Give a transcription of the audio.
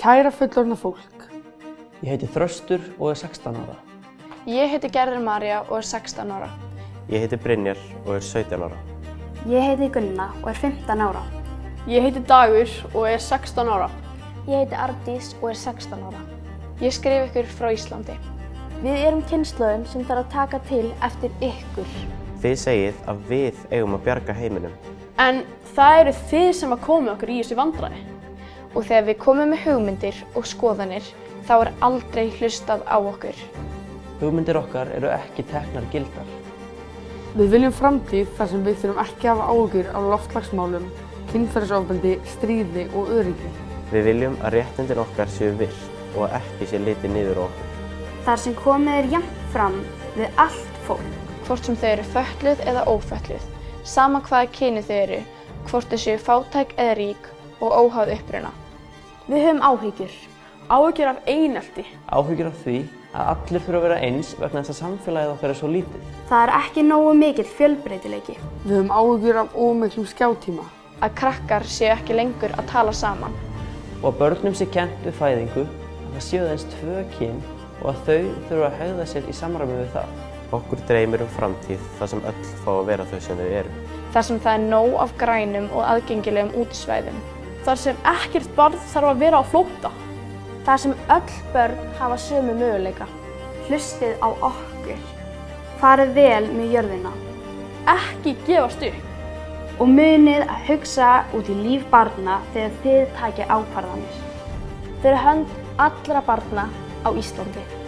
Kæra fullorðna fólk. Ég heiti Þröstur og er 16 ára. Ég heiti Gerður María og er 16 ára. Ég heiti Brynjar og er 17 ára. Ég heiti Gunna og er 15 ára. Ég heiti Dagur og er 16 ára. Ég heiti Ardís og er 16 ára. Ég skrif ykkur frá Íslandi. Við erum kynslóðin sem þarf að taka til eftir ykkur. Þið segið að við eigum að bjarga heiminum. En það eru þið sem að koma okkur í þessu vandræði. Og þegar við komum með hugmyndir og skoðanir, þá er aldrei hlustað á okkur. Hugmyndir okkar eru ekki teknar gildar. Við viljum framtíð þar sem við þurfum ekki að hafa áhyggjur af loftslagsmálum, kynferðisofbeldi, stríði og öryggi. Við viljum að réttindin okkar séu virt og að ekki sé litið niður á okkur. Þar sem komið er jafnt fram við allt fólk. Hvort sem þau eru fötluð eða ófötluð, sama hvaða kyni þau eru, hvort þau séu fátæk eða rík og óháð uppruna. Við höfum áhyggjur. Áhyggjur af einelti. Áhyggjur af því að allir þurfa að vera eins vegna þess að samfélagið okkar er svo lítið. Það er ekki nógu mikill fjölbreytileiki. Við höfum áhyggjur af ómiklum skjátíma. Að krakkar séu ekki lengur að tala saman. Og að börnum sé kennt við fæðingu að það séu aðeins 2 kyn og að þau þurfa að hegða sér í samræmi við það. Okkur dreymir framtíð þar sem öll fá að vera þau sem þau eru. Þar sem það er nóg af grænum og aðgengilegum útisvæðum. Þar sem ekkert barn þarf að vera á flótta. Þar sem öll börn hafa sömu möguleika. Hlustið á okkur. Farið vel með jörðina. Ekki gefast upp. Og munið að hugsa út í líf barna þegar þið takið ákvarðanir. Fyrir hönd allra barna á Íslandi.